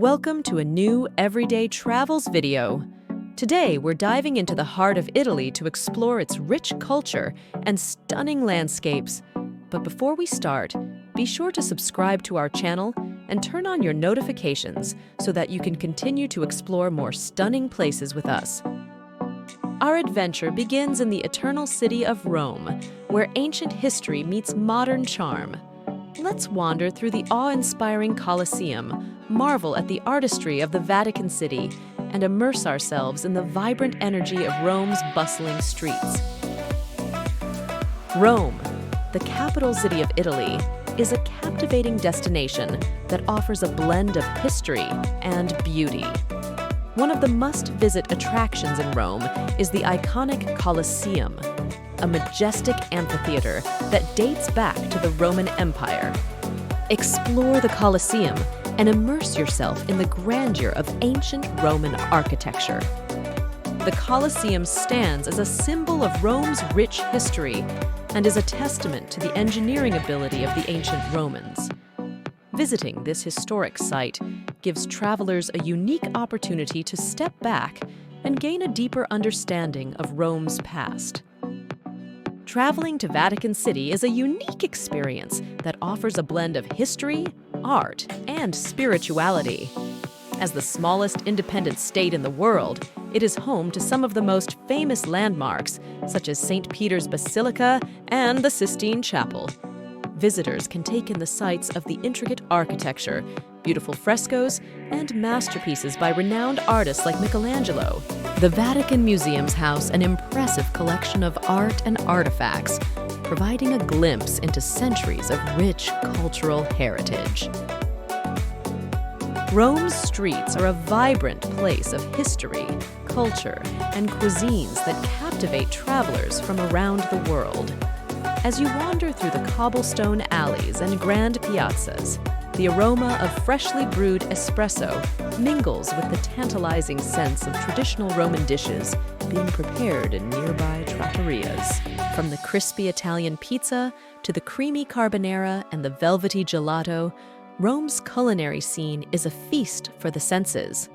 Welcome to a new Everyday Travels video. Today, we're diving into the heart of Italy to explore its rich culture and stunning landscapes. But before we start, be sure to subscribe to our channel and turn on your notifications so that you can continue to explore more stunning places with us. Our adventure begins in the eternal city of Rome, where ancient history meets modern charm. Let's wander through the awe-inspiring Colosseum, marvel at the artistry of the Vatican City, and immerse ourselves in the vibrant energy of Rome's bustling streets. Rome, the capital city of Italy, is a captivating destination that offers a blend of history and beauty. One of the must-visit attractions in Rome is the iconic Colosseum, a majestic amphitheater that dates back to the Roman Empire. Explore the Colosseum and immerse yourself in the grandeur of ancient Roman architecture. The Colosseum stands as a symbol of Rome's rich history and is a testament to the engineering ability of the ancient Romans. Visiting this historic site gives travelers a unique opportunity to step back and gain a deeper understanding of Rome's past. Traveling to Vatican City is a unique experience that offers a blend of history, art, and spirituality. As the smallest independent state in the world, it is home to some of the most famous landmarks, such as St. Peter's Basilica and the Sistine Chapel. Visitors can take in the sights of the intricate architecture, beautiful frescoes, and masterpieces by renowned artists like Michelangelo. The Vatican Museums house an impressive collection of art and artifacts, providing a glimpse into centuries of rich cultural heritage. Rome's streets are a vibrant place of history, culture, and cuisines that captivate travelers from around the world. As you wander through the cobblestone alleys and grand piazzas, the aroma of freshly brewed espresso mingles with the tantalizing sense of traditional Roman dishes being prepared in nearby trattorias. From the crispy Italian pizza to the creamy carbonara and the velvety gelato, Rome's culinary scene is a feast for the senses.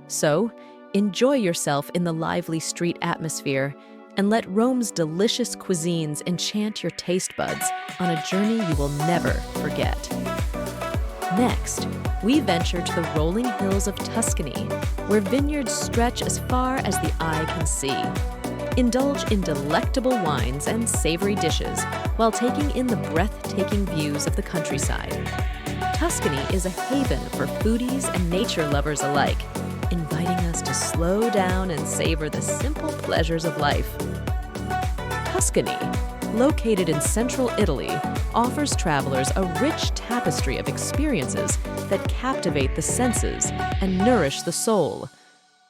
So, enjoy yourself in the lively street atmosphere and let Rome's delicious cuisines enchant your taste buds on a journey you will never forget. Next, we venture to the rolling hills of Tuscany, where vineyards stretch as far as the eye can see. Indulge in delectable wines and savory dishes while taking in the breathtaking views of the countryside. Tuscany is a haven for foodies and nature lovers alike, inviting us to slow down and savor the simple pleasures of life. Tuscany, located in central Italy, offers travelers a rich tapestry of experiences that captivate the senses and nourish the soul.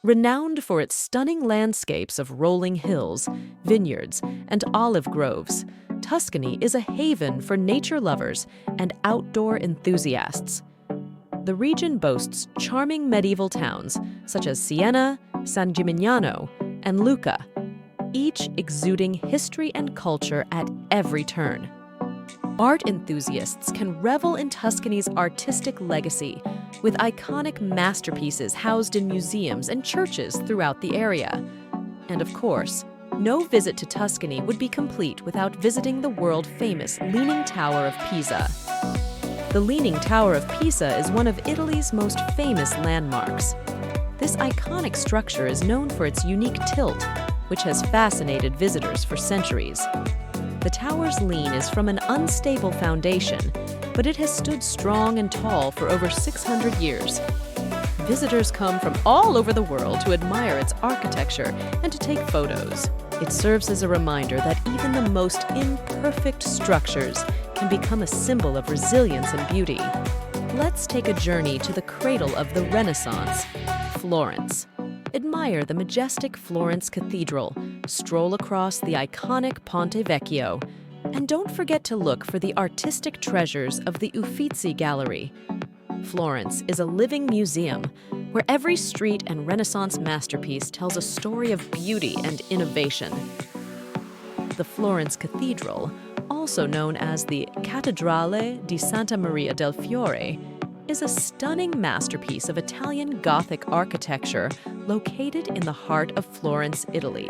Renowned for its stunning landscapes of rolling hills, vineyards, and olive groves, Tuscany is a haven for nature lovers and outdoor enthusiasts. The region boasts charming medieval towns such as Siena, San Gimignano, and Lucca, each exuding history and culture at every turn. Art enthusiasts can revel in Tuscany's artistic legacy, with iconic masterpieces housed in museums and churches throughout the area. And of course, no visit to Tuscany would be complete without visiting the world-famous Leaning Tower of Pisa. The Leaning Tower of Pisa is one of Italy's most famous landmarks. This iconic structure is known for its unique tilt, which has fascinated visitors for centuries. The tower's lean is from an unstable foundation, but it has stood strong and tall for over 600 years. Visitors come from all over the world to admire its architecture and to take photos. It serves as a reminder that even the most imperfect structures can become a symbol of resilience and beauty. Let's take a journey to the cradle of the Renaissance, Florence. Admire the majestic Florence Cathedral, stroll across the iconic Ponte Vecchio, and don't forget to look for the artistic treasures of the Uffizi Gallery. Florence is a living museum where every street and Renaissance masterpiece tells a story of beauty and innovation. The Florence Cathedral, also known as the Cattedrale di Santa Maria del Fiore, is a stunning masterpiece of Italian Gothic architecture located in the heart of Florence, Italy.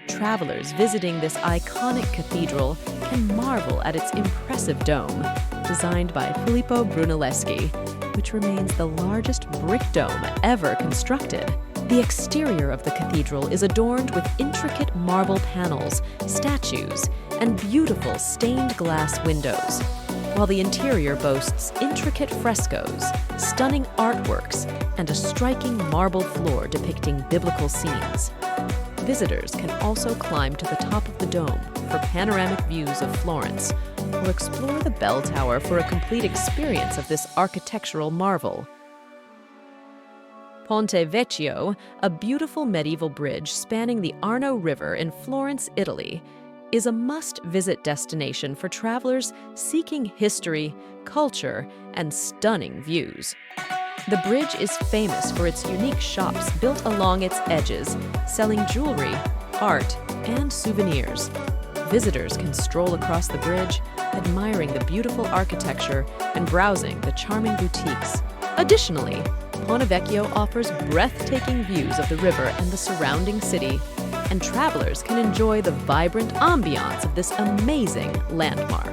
Travelers visiting this iconic cathedral can marvel at its impressive dome, designed by Filippo Brunelleschi, which remains the largest brick dome ever constructed. The exterior of the cathedral is adorned with intricate marble panels, statues, and beautiful stained glass windows, while the interior boasts intricate frescoes, stunning artworks, and a striking marble floor depicting biblical scenes. Visitors can also climb to the top of the dome for panoramic views of Florence, or explore the bell tower for a complete experience of this architectural marvel. Ponte Vecchio, a beautiful medieval bridge spanning the Arno River in Florence, Italy, is a must-visit destination for travelers seeking history, culture, and stunning views. The bridge is famous for its unique shops built along its edges, selling jewelry, art, and souvenirs. Visitors can stroll across the bridge, admiring the beautiful architecture and browsing the charming boutiques. Additionally, Ponte Vecchio offers breathtaking views of the river and the surrounding city, and travelers can enjoy the vibrant ambiance of this amazing landmark.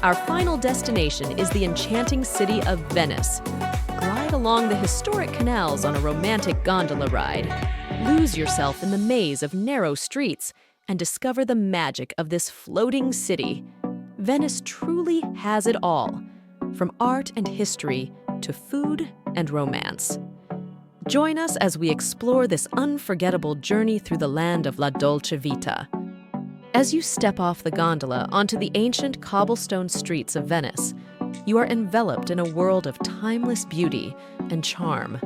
Our final destination is the enchanting city of Venice. Glide along the historic canals on a romantic gondola ride. Lose yourself in the maze of narrow streets and discover the magic of this floating city. Venice truly has it all, from art and history to food and romance. Join us as we explore this unforgettable journey through the land of La Dolce Vita. As you step off the gondola onto the ancient cobblestone streets of Venice, you are enveloped in a world of timeless beauty and charm.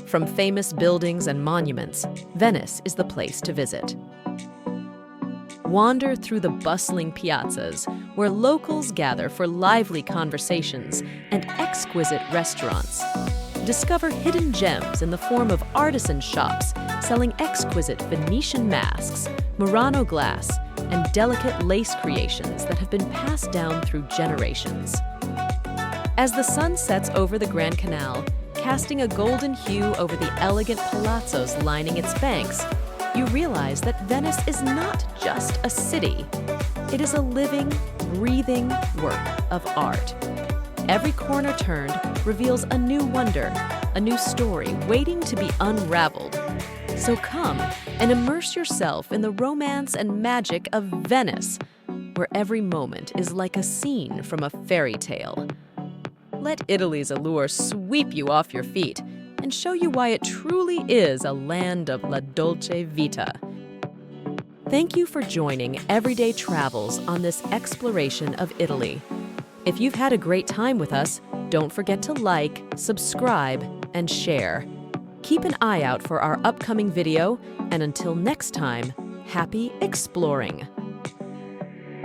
From famous buildings and monuments, Venice is the place to visit. Wander through the bustling piazzas, where locals gather for lively conversations and exquisite restaurants. Discover hidden gems in the form of artisan shops selling exquisite Venetian masks, Murano glass, and delicate lace creations that have been passed down through generations. As the sun sets over the Grand Canal, casting a golden hue over the elegant palazzos lining its banks, you realize that Venice is not just a city. It is a living, breathing work of art. Every corner turned reveals a new wonder, a new story waiting to be unraveled. So come and immerse yourself in the romance and magic of Venice, where every moment is like a scene from a fairy tale. Let Italy's allure sweep you off your feet and show you why it truly is a land of La Dolce Vita. Thank you for joining Everyday Travels on this exploration of Italy. If you've had a great time with us, don't forget to like, subscribe, and share. Keep an eye out for our upcoming video, and until next time, happy exploring!